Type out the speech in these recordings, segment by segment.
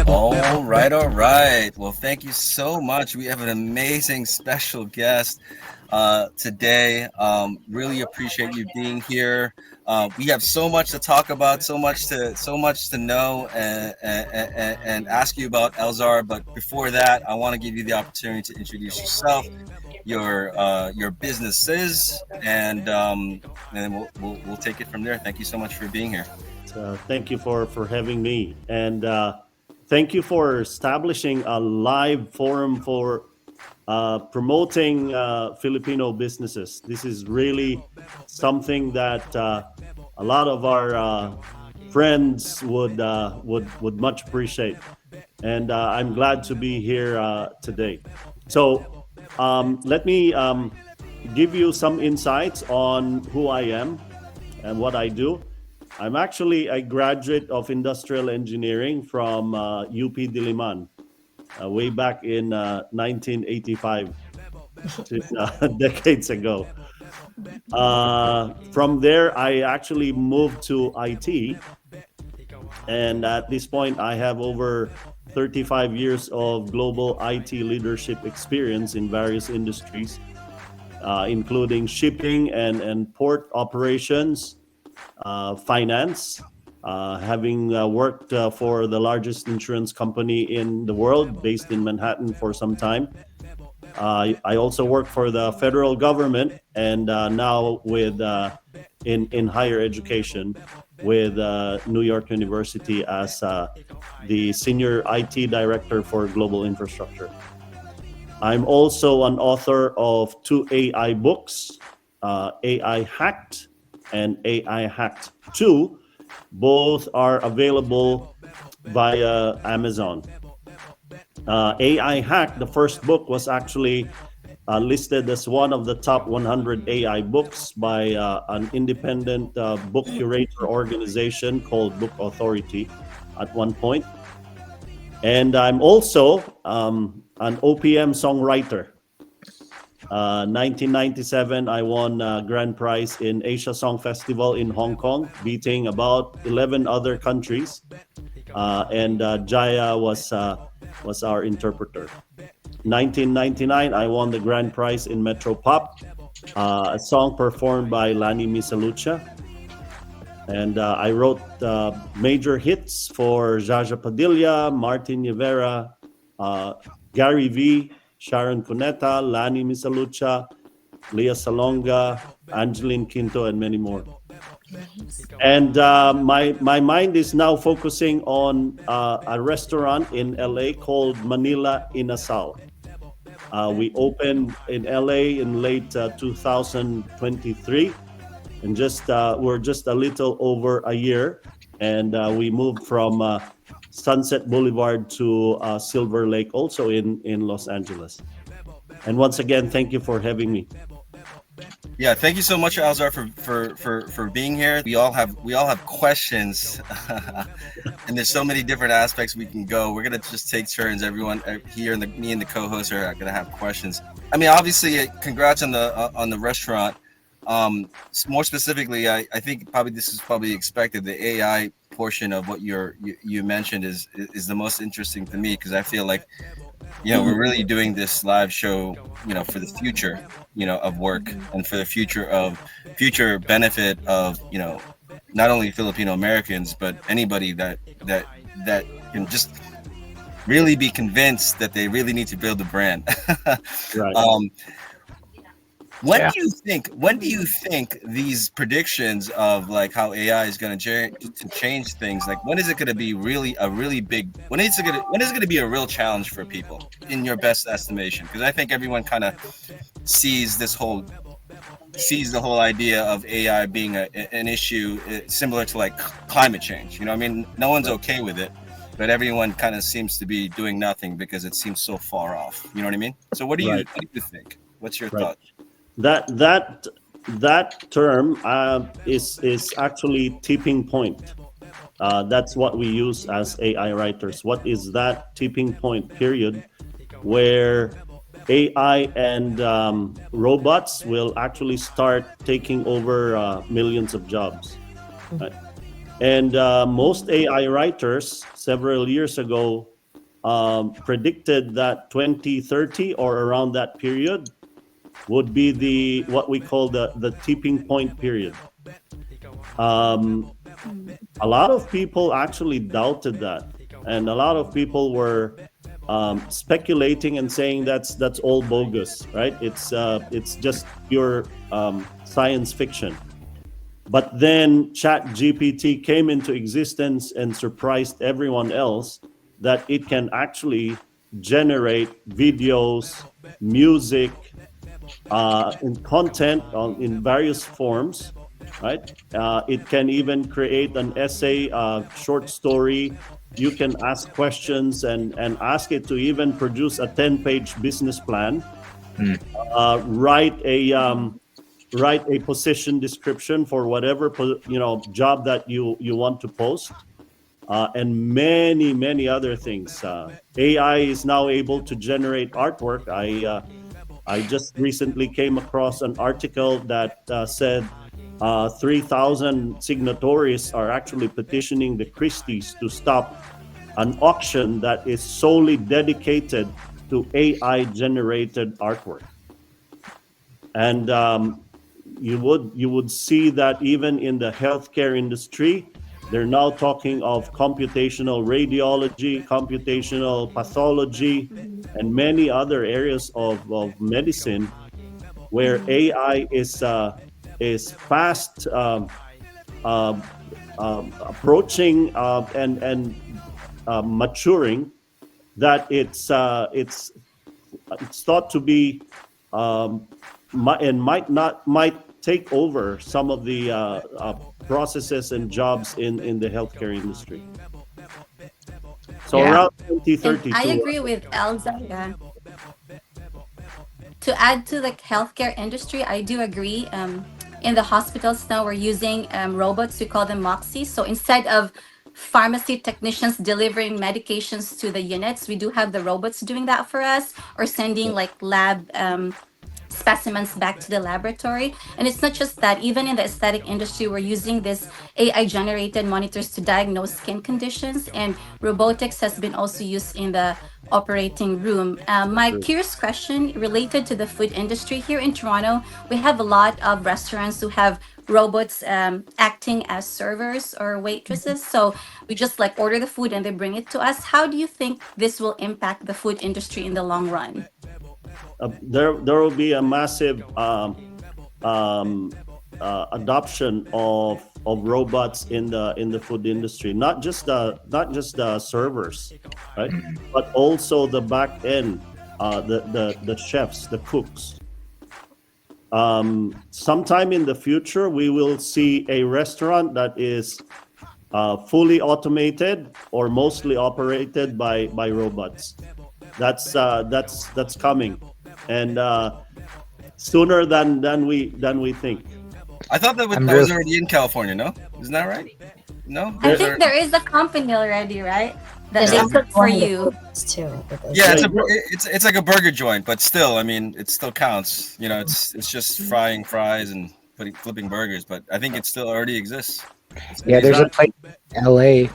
All right, all right. Well, thank you so much. We have an amazing special guest today. Really appreciate you being here. We have so much to talk about, so much to know, and ask you about Elzar. But before that, I want to give you the opportunity to introduce yourself, your businesses, and then we'll take it from there. Thank you so much for being here. Thank you for having me, and thank you for establishing a live forum for promoting Filipino businesses. This is really something that a lot of our friends would much appreciate, and I'm glad to be here today. So let me give you some insights on who I am and what I do. I'm actually a graduate of industrial engineering from UP Diliman way back in 1985, decades ago. From there, I actually moved to IT, and at this point, I have over 35 years of global IT leadership experience in various industries, including shipping and port operations, finance, having worked for the largest insurance company in the world based in Manhattan for some time. I also work for the federal government, and now with in higher education with New York University as the senior IT director for global infrastructure. I'm also an author of two AI books, AI Hacked and AI Hacked 2. Both are available via Amazon. AI Hacked, the first book, was actually listed as one of the top 100 AI books by an independent book curator organization called Book Authority at one point. And I'm also an OPM songwriter. 1997, I won a grand prize in Asia Song Festival in Hong Kong, beating about 11 other countries. And Jaya was our interpreter. 1999, I won the grand prize in Metro Pop, a song performed by Lani Misalucha. And I wrote major hits for Jaja Padilla, Martin Rivera, Gary V, Sharon Cuneta, Lani Misalucha, Leah Salonga, Angeline Quinto, and many more. And my mind is now focusing on a restaurant in LA called Manila Inasal. We opened in LA in late 2023, and we're just a little over a year, and we moved from Sunset Boulevard to Silver Lake, also in Los Angeles. And once again, thank you for having me. Yeah, thank you so much, Elzar, for being here. We all have questions, and there's so many different aspects we can go. We're gonna just take turns. Everyone here, and me and the co-hosts are gonna have questions. I mean, obviously, congrats on the restaurant. More specifically, I think this is probably expected. The AI portion of what you mentioned is the most interesting to me, because I feel like we're really doing this live show for the future of work, and for the future benefit of not only Filipino Americans, but anybody that can just really be convinced that they really need to build a brand. Right. When do you think these predictions of like how AI is going to change things, like when is it going to be really big? When is it going to be a real challenge for people, in your best estimation? Because I think everyone kind of sees the whole idea of AI being an issue similar to like climate change. I mean, no one's okay with it, but everyone kind of seems to be doing nothing because it seems so far off. You know what I mean? So what do you think? What's your thought? That term is actually tipping point. That's what we use as AI writers. What is that tipping point period where AI and robots will actually start taking over millions of jobs? Right? And most AI writers several years ago predicted that 2030 or around that period would be the what we call the tipping point period. Um, a lot of people actually doubted that, and a lot of people were speculating and saying that's all bogus, right? It's just pure science fiction. But then Chat GPT came into existence and surprised everyone else that it can actually generate videos, music, and content in various forms, right? It can even create an essay, short story. You can ask questions and ask it to even produce a 10-page business plan, write a position description for whatever job that you want to post, and many other things. AI is now able to generate artwork. I just recently came across an article that said 3,000 signatories are actually petitioning the Christies to stop an auction that is solely dedicated to AI generated artwork. And you would see that even in the healthcare industry, they're now talking of computational radiology, computational pathology, and many other areas of medicine where AI is fast approaching and maturing, that it's thought to be and might take over some of the processes and jobs in the healthcare industry. So around And 2032. I agree with Elza. Yeah. To add to the healthcare industry, I do agree. In the hospitals now, we're using robots. We call them Moxies. So instead of pharmacy technicians delivering medications to the units, we do have the robots doing that for us, or sending like lab specimens back to the laboratory. And it's not just that, even in the aesthetic industry, we're using this AI generated monitors to diagnose skin conditions, and robotics has been also used in the operating room. My curious question related to the food industry here in Toronto, we have a lot of restaurants who have robots acting as servers or waitresses. So we just like order the food and they bring it to us. How do you think this will impact the food industry in the long run? There will be a massive adoption of robots in the food industry. Not just the servers, right? But also the back end, the chefs, the cooks. Sometime in the future, we will see a restaurant that is fully automated or mostly operated by robots. That's coming, and sooner than we think. I thought that I'm that was real. already in California. No, isn't that right? No, I there's think a there is a company already, right? That There's they yeah. also cook for one of the you. foods too. With those Yeah, Yeah, it's like a burger joint, but still, I mean, it still counts. You know, it's just frying fries and flipping burgers, but I think it still already exists. It's Yeah, there's amazing. a place in LA.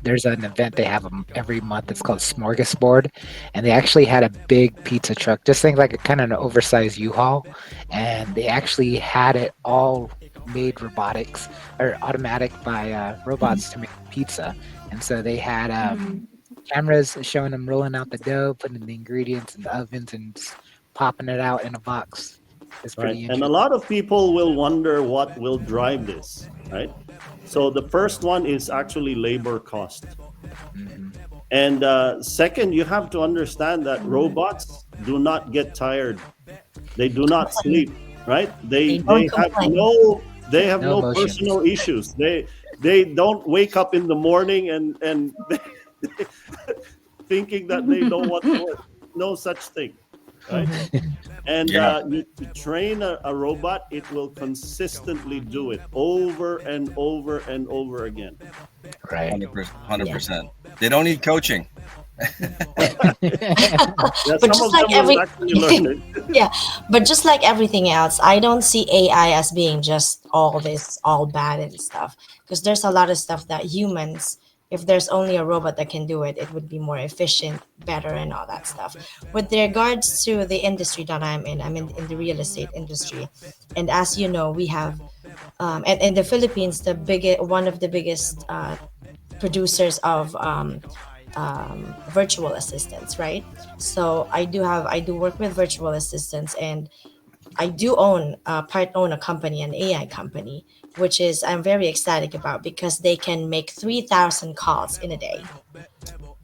There's an event they have 'em every month. It's called Smorgasbord, and they actually had a big pizza truck. Just think like a kind of an oversized U-Haul, and they actually had it all made robotics or automatic by robots to make pizza. And so they had Mhm. cameras showing them rolling out the dough, putting the ingredients in the ovens, and just popping it out in a box. It's right. pretty And a interesting. lot of people will wonder what will drive this, right? So the first one is actually labor cost. Hmm. And second, you have to understand that robots do not get tired. They do not complain. sleep, right? They don't complain. They have No no emotions. personal issues. They don't wake up in the morning and thinking that they don't want to work. No such thing, right? Mhm. And Yeah, you train a robot, it will consistently do it over and over and over again. Right. 100%, Yeah. 100%. They don't need coaching. Yeah, But some just of like them will actually learn it. yeah, but just like everything else, I don't see AI as being just all this, all bad and stuff. Because there's a lot of stuff that humans, if there's only a robot that can do it, it would be more efficient, better, and all that stuff. With regards to the industry that I'm in the real estate industry, and as you know, we have, and in the Philippines, one of the biggest producers of virtual assistants, right? So I do work with virtual assistants, and I do own a company, an AI company, which is I'm very ecstatic about because they can make 3,000 calls in a day,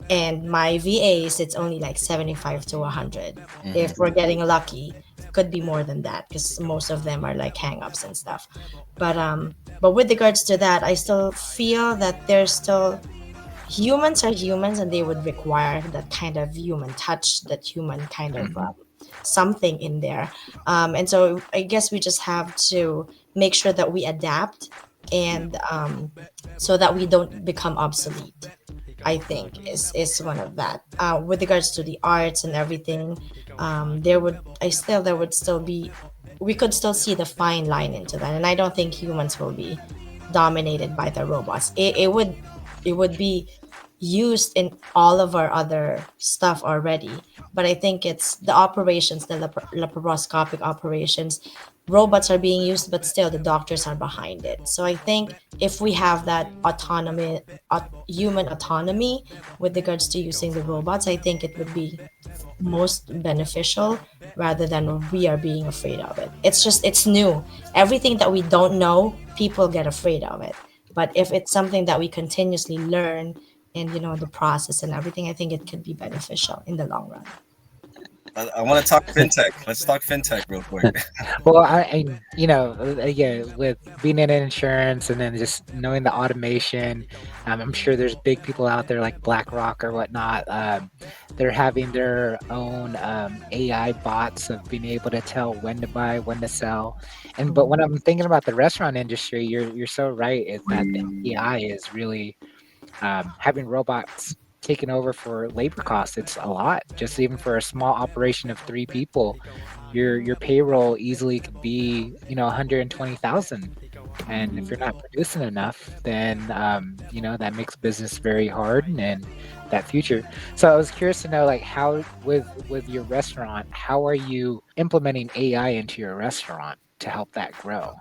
and my VAs it's only like 75 to 100. If we're getting lucky, could be more than that because most of them are like hangups and stuff. But with regards to that, I still feel that there's still humans are humans and they would require that kind of human touch, that human kind of something in there. And so I guess we just have to make sure that we adapt, and so that we don't become obsolete. I think is one of that. With regards to the arts and everything, there would still be, we could still see the fine line into that, and I don't think humans will be dominated by the robots. It would be used in all of our other stuff already, but I think it's the operations, the laparoscopic operations, robots are being used, but still the doctors are behind it. So I think if we have that autonomy, human autonomy with regards to using the robots, I think it would be most beneficial rather than we are being afraid of it. It's new. Everything that we don't know, people get afraid of it. But if it's something that we continuously learn, and the process and everything, I think it could be beneficial in the long run. I want to talk fintech. Let's talk fintech real quick. Well, yeah, with being in insurance and then just knowing the automation, I'm sure there's big people out there like BlackRock or whatnot. They're having their own AI bots of being able to tell when to buy, when to sell. But when I'm thinking about the restaurant industry, you're so right. Is that the AI is really having robots taking over for labor costs. It's a lot. Just even for a small operation of 3 people, your payroll easily could be 120,000. And if you're not producing enough, then that makes business very hard and that future. So I was curious to know, like, how with your restaurant, how are you implementing AI into your restaurant to help that grow?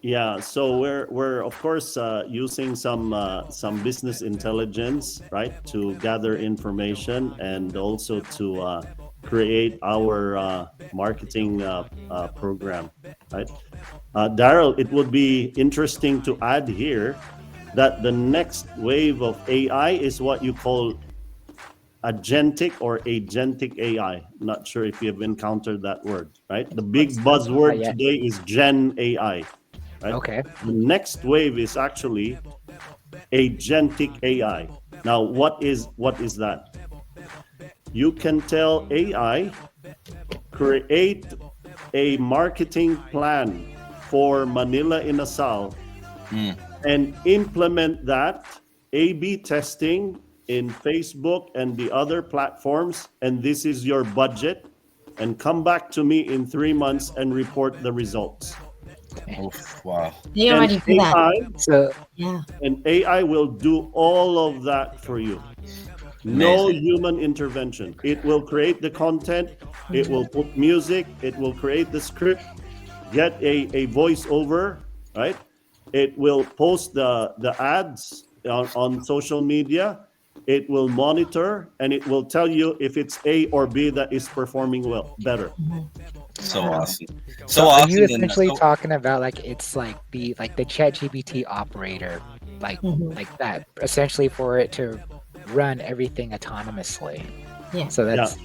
Yeah, so we're of course using some business intelligence, right, to gather information and also to create our marketing program, right? Daryl, it would be interesting to add here that the next wave of AI is what you call agentic AI. Not sure if you've encountered that word, right? The big buzzword yet. today is Gen AI. Right? Okay. The next wave is actually agentic AI. Now, what is that? You can tell AI create a marketing plan for Manila Inasal and implement that A/B testing in Facebook and the other platforms, and this is your budget, and come back to me in 3 months and report the results. Oof, wow. They And already do that. So Yeah. And AI will do all of that for you. No Amazing. human intervention. It will create the content, it will put music, it will create the script, get a voiceover, right? It will post the ads on social media. It will monitor and it will tell you if it's A or B that is performing better. So Wow. awesome. So So are you awesome. essentially talking about like it's like the ChatGPT operator, like that, essentially for it to run everything autonomously? Yeah. So Yeah. that's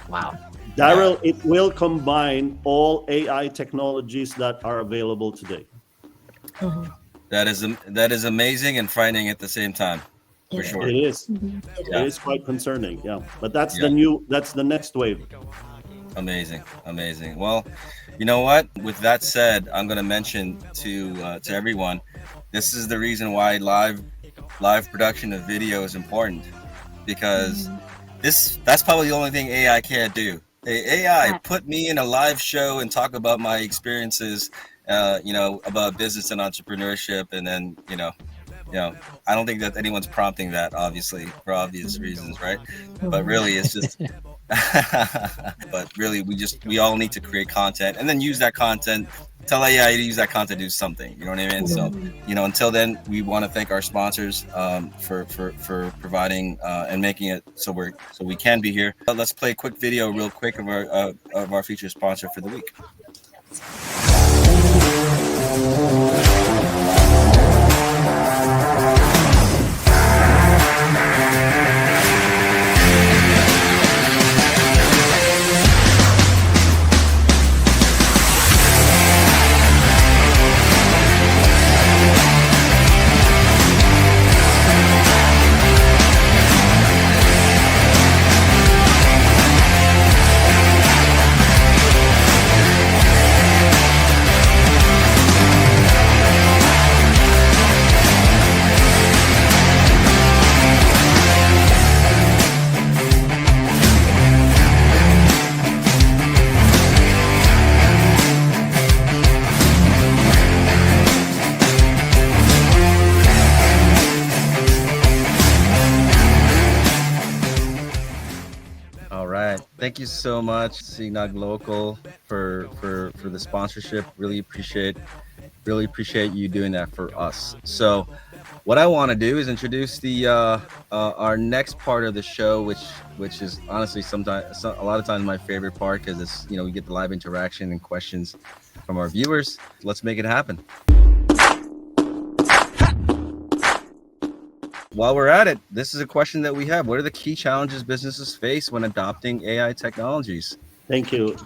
wow. Daryl, it will combine all AI technologies that are available today. That is amazing and frightening at the same time, for It is. sure. It is. Yeah. It is quite concerning. Yeah. But that's Yeah. that's the next wave. Amazing, amazing. Well, you know what? With that said, I'm going to mention to everyone, this is the reason why live production of video is important. because that's probably the only thing AI can't do. AI, Right. put me in a live show and talk about my experiences, about business and entrepreneurship, and then I don't think that anyone's prompting that, obviously, for obvious reasons, right? But really, it's just but really, we all need to create content and then use that content. Tell AI to use that content to do something. You know what I mean? So, until then, we want to thank our sponsors for providing and making it so we can be here. Let's play a quick video, real quick, of our featured sponsor for the week. All right. Thank you so much, Signag Local, for the sponsorship. Really appreciate you doing that for us. So what I want to do is introduce the our next part of the show, which is honestly a lot of times my favorite part, because it's we get the live interaction and questions from our viewers. Let's make it happen. While we're at it, this is a question that we have. What are the key challenges businesses face when adopting AI technologies? Thank you,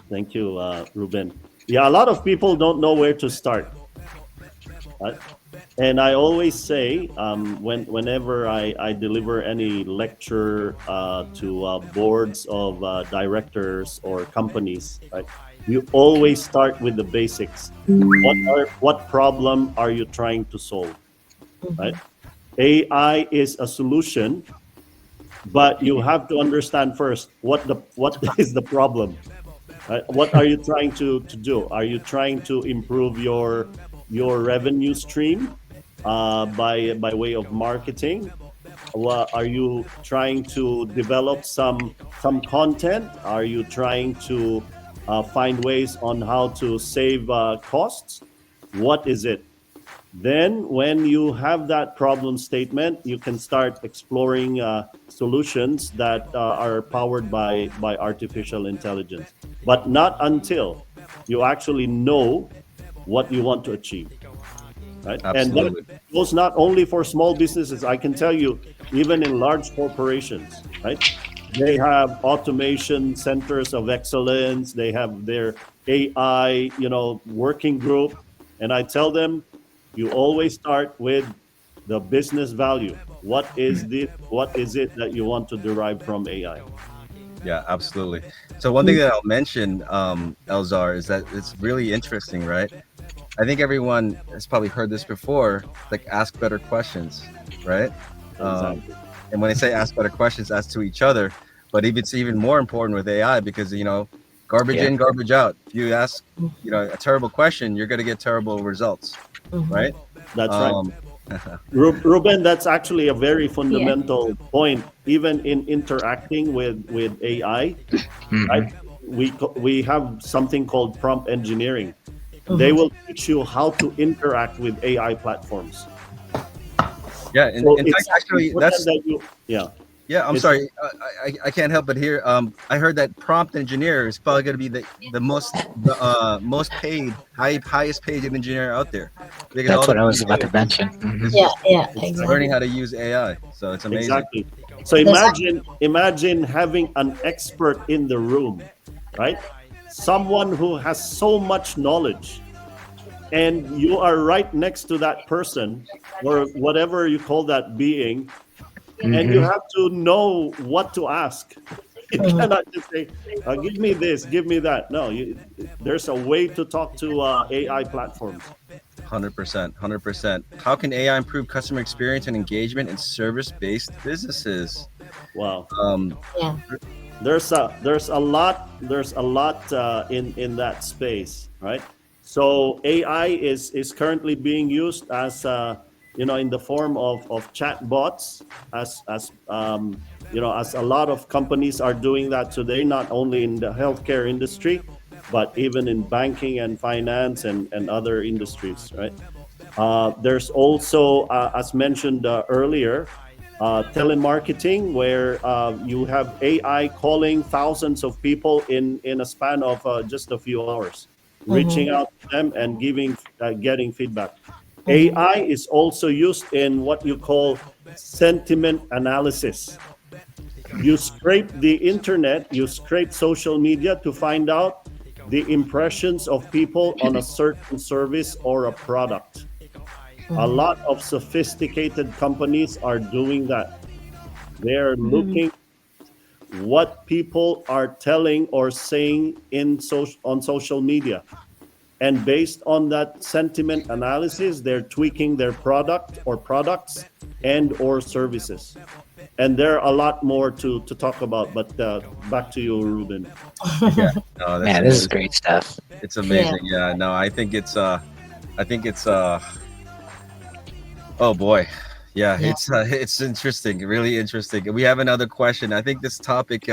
Ruben. Yeah, a lot of people don't know where to start. And I always say, whenever I deliver any lecture to boards of directors or companies, right, you always start with the basics. What problem are you trying to solve, right? AI is a solution, but you have to understand first what is the problem. Right? What are you trying to do? Are you trying to improve your revenue stream by way of marketing? Are you trying to develop some content? Are you trying to find ways on how to save costs? What is it? Then when you have that problem statement, you can start exploring solutions that are powered by artificial intelligence, but not until you actually know what you want to achieve, right? Absolutely. And that goes not only for small businesses. I can tell you, even in large corporations, right? They have automation centers of excellence. They have their AI, working group. And I tell them, you always start with the business value. What is it that you want to derive from AI? Yeah, absolutely. So one thing that I'll mention, Elzar, is that it's really interesting, right? I think everyone has probably heard this before, like ask better questions, right? Exactly. And when they say ask better questions, ask to each other. But it's even more important with AI because, garbage in, garbage out. If you ask, a terrible question, you're going to get terrible results, right? That's right. Ruben, that's actually a very fundamental point. Even in interacting with AI, right? We have something called prompt engineering. They will teach you how to interact with AI platforms. Yeah, in fact, actually, that's Yeah, I'm sorry. I can't help but hear. I heard that prompt engineer is probably going to be the most paid, highest paid engineer out there. Because That's what I was about to mention. Yeah, exactly. Learning how to use AI, so it's amazing. Exactly. So imagine having an expert in the room, right? Someone who has so much knowledge, and you are right next to that person or whatever you call that being. And you have to know what to ask. You cannot just say, give me this, give me that. No, there's a way to talk to AI platforms. 100%. How can AI improve customer experience and engagement in service-based businesses? Wow. Yeah. There's a lot in that space, right? So AI is currently being used as in the form of chat bots, as a lot of companies are doing that today, not only in the healthcare industry, but even in banking and finance and other industries, right? There's also, as mentioned earlier, telemarketing, where you have AI calling thousands of people in a span of just a few hours, reaching Mm-hmm. out to them and getting feedback. Mm-hmm. AI is also used in what you call sentiment analysis. You scrape the internet, you scrape social media to find out the impressions of people on a certain service or a product. A lot of sophisticated companies are doing that. They're Mhm. looking what people are telling or saying on social media, and based on that sentiment analysis, they're tweaking their product or products and or services. And there are a lot more to talk about, but back to you, Ruben. Yeah, no, that's Man, this is amazing. great stuff. It's Yeah. amazing. Yeah, no, I think it's oh boy. Yeah, Yeah. it's interesting, really interesting. We have another question. I think this topic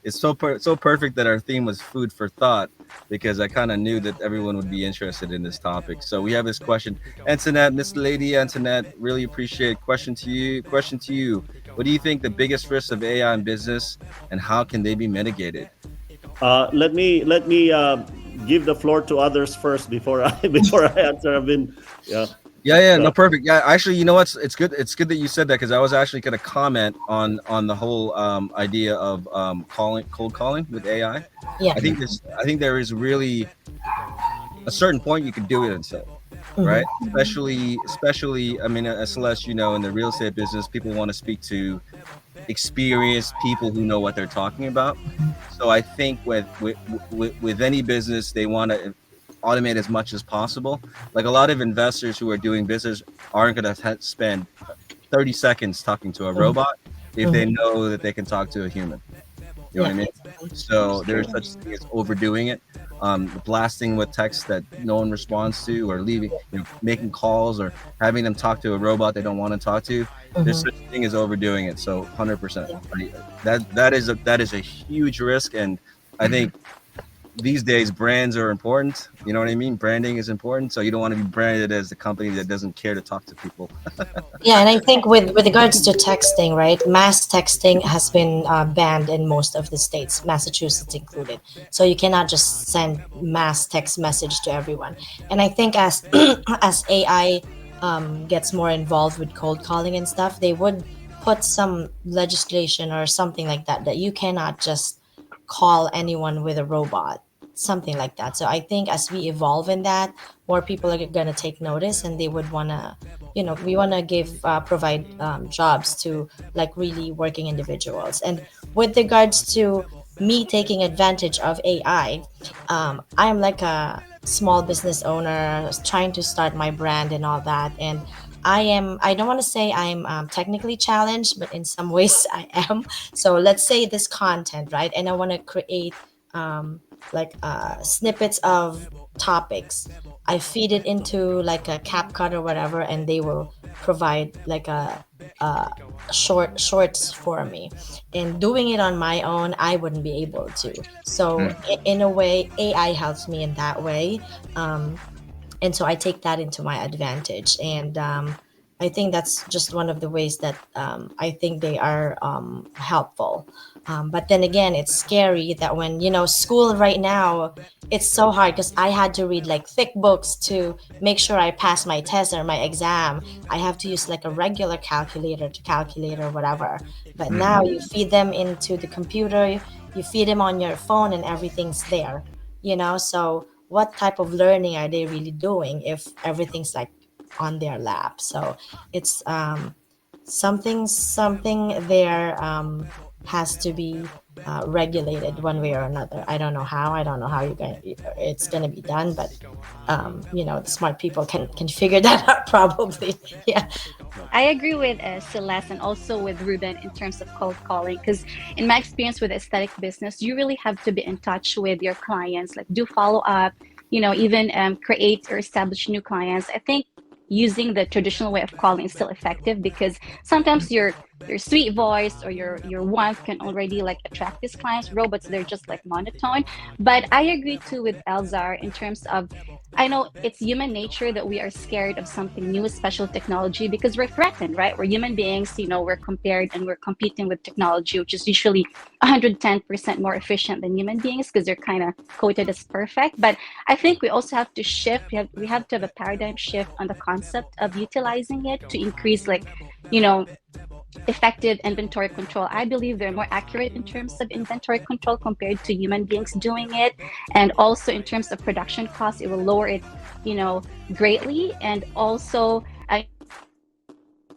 is so perfect that our theme was food for thought, because I kind of knew that everyone would be interested in this topic. So we have this question. Antoinette, Miss Lady Antoinette, really appreciate question to you. Question to you. What do you think the biggest risks of AI in business, and how can they be mitigated? Let me give the floor to others first before I before I answer. I've been yeah. Yeah, yeah, So, no, perfect. Yeah, actually, you know what? It's good. It's good that you said that, because I was actually going to comment on the whole idea of cold calling with AI. Yeah. I think there is really a certain point you could do it until, right? Mm-hmm. Especially. I mean, as Celeste, in the real estate business, people want to speak to experienced people who know what they're talking about. So I think with any business, they want to automate as much as possible. Like a lot of investors who are doing business aren't going to spend 30 seconds talking to a robot if they Mm-hmm. know that they can talk to a human. You know what Yeah. I mean? Exactly. So there's such thing as overdoing it, blasting with text that no one responds to, or leaving, making calls, or having them talk to a robot they don't want to talk to. There's Mm-hmm. such thing as overdoing it. So 100%. That is a huge risk, and I think these days brands are important. You know what I mean? Branding is important, so you don't want to be branded as the company that doesn't care to talk to people. Yeah, and I think with regards to texting, right? Mass texting has been banned in most of the states, Massachusetts included. So you cannot just send mass text message to everyone. And I think as as AI gets more involved with cold calling and stuff, they would put some legislation or something like that, that you cannot just call anyone with a robot, something like that. So I think as we evolve in that, more people are going to take notice, and they would want to, we want to give provide jobs to like really working individuals. And with regards to me taking advantage of AI, I'm like a small business owner trying to start my brand and all that. And I don't want to say I'm technically challenged, but in some ways I am. So let's say this content, right? And I want to create like snippets of topics. I feed it into like a CapCut or whatever, and they will provide like a shorts for me. And doing it on my own, I wouldn't be able to. So in a way, AI helps me in that way. And so I take that into my advantage. And I think that's just one of the ways that I think they are helpful. But then again, it's scary that when school right now, it's so hard because I had to read like thick books to make sure I pass my test or my exam. I have to use like a regular calculator to calculate or whatever. But now you feed them into the computer, you feed them on your phone, and everything's there. So what type of learning are they really doing if everything's like on their lap? So it's something there has to be regulated one way or another. I don't know how. I don't know how it's gonna be done, but the smart people can figure that out probably. Yeah. I agree with Celeste and also with Ruben in terms of cold calling, because in my experience with aesthetic business, you really have to be in touch with your clients, like do follow up, even create or establish new clients. I think using the traditional way of calling is still effective because sometimes your sweet voice or your warmth can already like attract these clients. Robots, they're just like monotone. But I agree too with Elzar in terms of I know it's human nature that we are scared of something new, special technology, because we're threatened, right? We're human beings, we're compared and we're competing with technology, which is usually 110% more efficient than human beings because they're kind of quoted as perfect. But I think we also have to shift. We have to have a paradigm shift on the concept of utilizing it to increase, like, you know, effective inventory control. I believe they're more accurate in terms of inventory control compared to human beings doing it. And also in terms of production costs, it will lower it, greatly. And also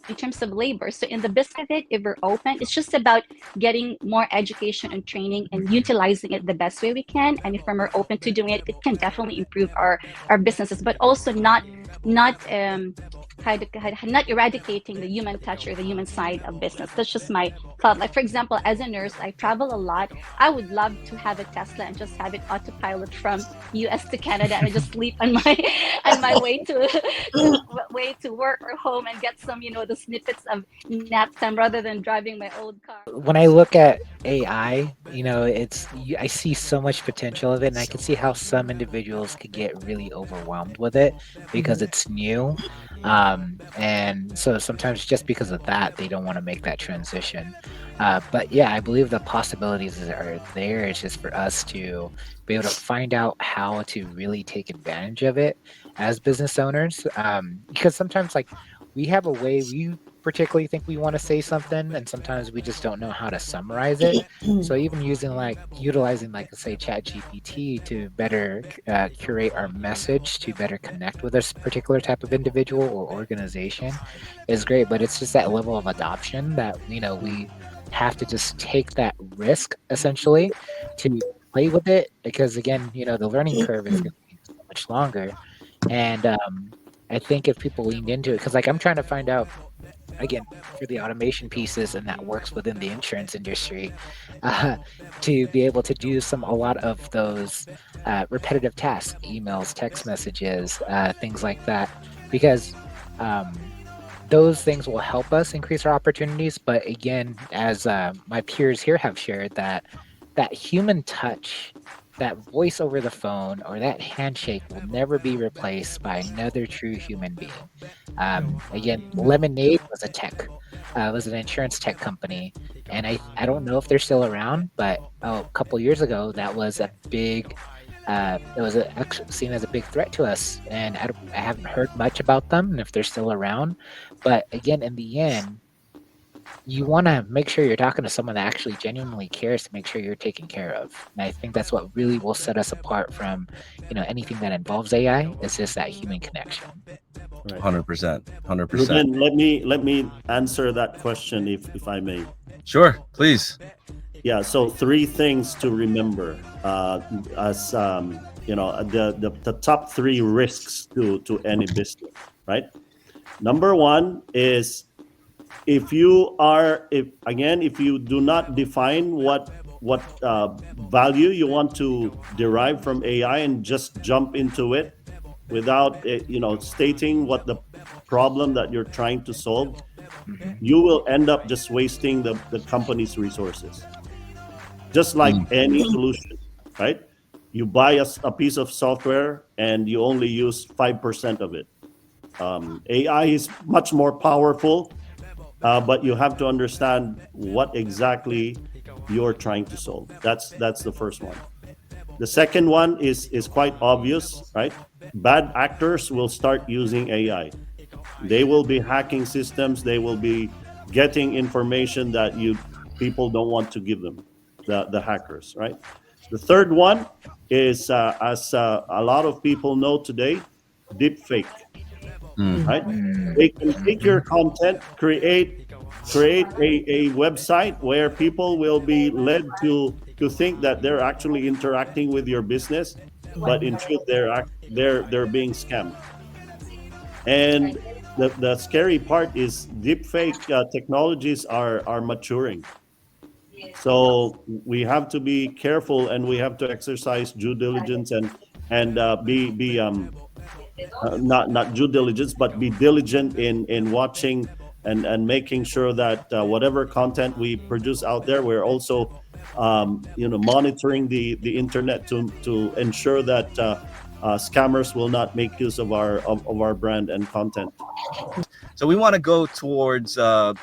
in terms of labor. So in the business of it, if we're open, it's just about getting more education and training and utilizing it the best way we can. And if we're open to doing it, it can definitely improve our businesses, but also not eradicating the human touch or the human side of business. That's just my thought. Like for example, as a nurse, I travel a lot. I would love to have a Tesla and just have it autopilot from US to Canada and I just sleep on my on my way to work or home and get some, the snippets of nap time rather than driving my old car. When I look at AI, I see so much potential of it, and I can see how some individuals could get really overwhelmed with it because it's new. And so sometimes just because of that, they don't want to make that transition. But yeah, I believe the possibilities are there. It's just for us to be able to find out how to really take advantage of it as business owners. Because sometimes, like, we have a way we particularly think we want to say something, and sometimes we just don't know how to summarize it. So even utilizing like say ChatGPT to better curate our message to better connect with this particular type of individual or organization is great. But it's just that level of adoption that we have to just take that risk essentially to play with it, because again, the learning curve is going to be so much longer. And I think if people leaned into it, because like I'm trying to find out again for the automation pieces, and that works within the insurance industry, uh, to be able to do a lot of those repetitive tasks, emails, text messages, things like that, because um, those things will help us increase our opportunities. But again, as my peers here have shared, that human touch, that voice over the phone, or that handshake will never be replaced by another true human being. Again, Lemonade was an insurance tech company, and I don't know if they're still around, but a couple years ago, that was a big, it was actually seen as a big threat to us, and I haven't heard much about them and if they're still around. But again, in the end, you want to make sure you're talking to someone that actually genuinely cares to make sure you're taken care of. And I think that's what really will set us apart from, anything that involves AI. Is just that human connection. Right. 100%. 100%. Ruben, let me answer that question if I may. Sure, please. Yeah. So 3 things to remember as the top 3 risks to any business. Right. Number 1 is if you do not define what value you want to derive from AI and just jump into it without stating what the problem that you're trying to solve, you will end up just wasting the company's resources. Just like any solution, right? You buy a piece of software and you only use 5% of it. AI is much more powerful, but you have to understand what exactly you're trying to solve. That's the first one. The second one is quite obvious, right? Bad actors will start using AI. They will be hacking systems. They will be getting information that people don't want to give them, the hackers, right? The third one is, as a lot of people know today, deep fake. Right? They can take your content, create a website where people will be led to think that they're actually interacting with your business, but in truth they're being scammed. And the scary part is deepfake technologies are maturing. So we have to be careful, and we have to exercise due diligence, and be not due diligence, but be diligent in watching and making sure that whatever content we produce out there, we're also monitoring the internet to ensure that scammers will not make use of our brand and content. So we want to go towards our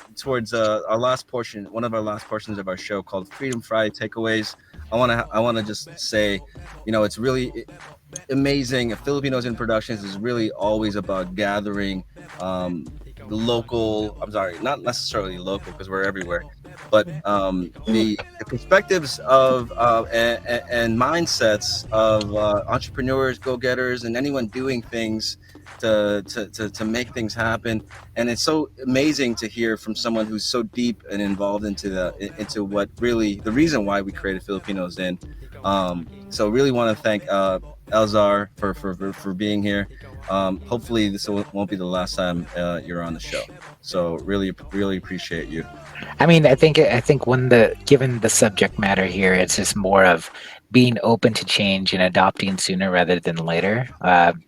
last portion, one of our last portions of our show called Freedom Friday Takeaways. I want to just say, it's really amazing. Filipinos in Productions is really always about gathering the local. I'm sorry, not necessarily local because we're everywhere, but the perspectives of and mindsets of entrepreneurs, go-getters, and anyone doing things to make things happen. And it's so amazing to hear from someone who's so deep and involved into what really the reason why we created Filipinos in. So really want to thank Elzar for being here. Hopefully this won't be the last time you're on the show. So really appreciate you. I mean, I think given the subject matter here, it's just more of being open to change and adopting sooner rather than later,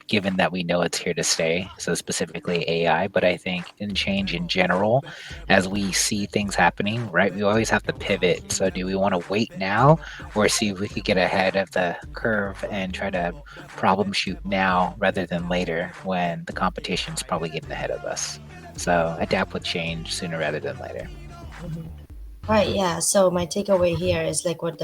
given that we know it's here to stay. So specifically AI, but I think in change in general, as we see things happening, right, we always have to pivot. So do we want to wait now or see if we could get ahead of the curve and try to problem shoot now rather than later when the competition's probably getting ahead of us? So adapt with change sooner rather than later. Mhm. Right, yeah. So my takeaway here is like what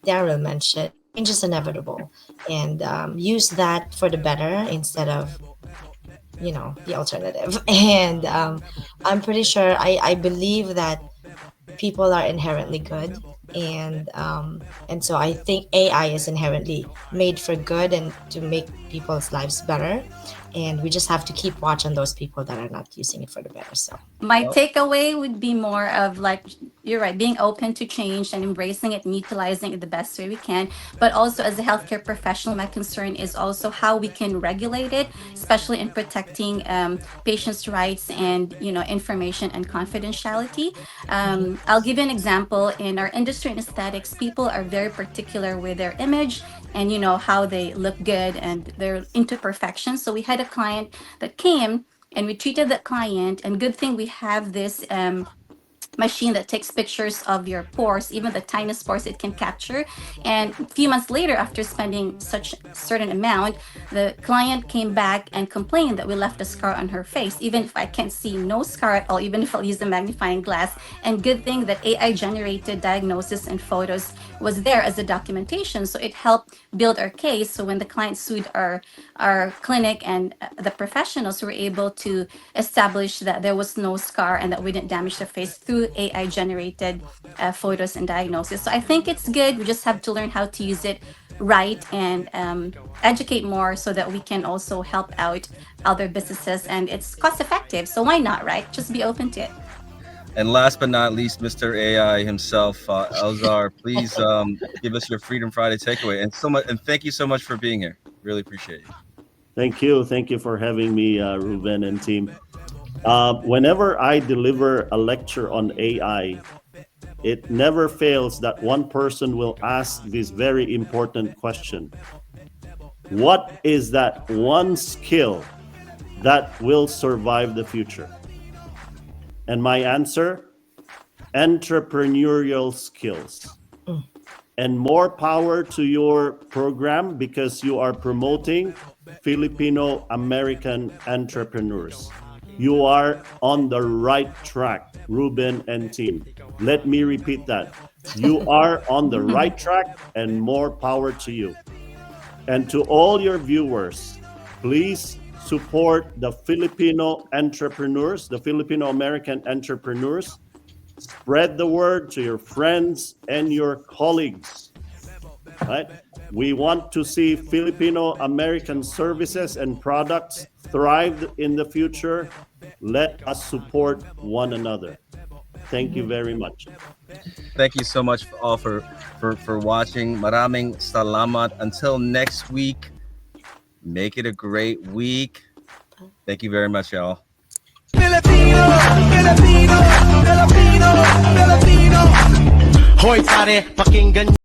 Daryl mentioned. Change is inevitable, and use that for the better instead of the alternative. And I'm pretty sure I believe that people are inherently good, and so I think AI is inherently made for good and to make people's lives better, and we just have to keep watch on those people that are not using it for the better. So My Well, takeaway would be more of like, you're right, being open to change and embracing it and utilizing it the best way we can. But also, as a healthcare professional, my concern is also how we can regulate it, especially in protecting patients' rights and information and confidentiality. I'll give you an example. In our industry in aesthetics, people are very particular with their image and how they look good, and they're into perfection. So we had a client that came, and we treated that client, and good thing we have this machine that takes pictures of your pores, even the tiniest pores it can capture. And a few months later, after spending such certain amount, the client came back and complained that we left a scar on her face, even if I can't see no scar at all, even if I'll use a magnifying glass. And good thing that AI generated diagnosis and photos was there as a documentation. So it helped build our case. So when the client sued our clinic, and the professionals were able to establish that there was no scar and that we didn't damage the face through AI generated photos and diagnosis. So I think it's good. We just have to learn how to use it right, and educate more so that we can also help out other businesses, and it's cost effective. So why not, right? Just be open to it. and last but not least, Mr. AI himself, Elzar, please give us your Freedom Friday takeaway. And thank you so much for being here. Really appreciate you. Thank you for having me, Ruben and team. Whenever I deliver a lecture on AI, it never fails that one person will ask this very important question: what is that one skill that will survive the future? And my answer: entrepreneurial skills. mm, And more power to your program, because you are promoting Filipino American entrepreneurs. You are on the right track, Ruben and team. Let me repeat that. You are on the right track, and more power to you. And to all your viewers, please support the Filipino entrepreneurs, the Filipino American entrepreneurs. Spread the word to your friends and your colleagues. Right? We want to see Filipino American services and products thrive in the future. Let us support one another. Thank you mhm. very much. Thank you so much all for watching. Maraming salamat. Until next week, make it a great week. Thank you very much, y'all. Filipino, Filipino, Filipino, Filipino. Hoy pare, pakinggan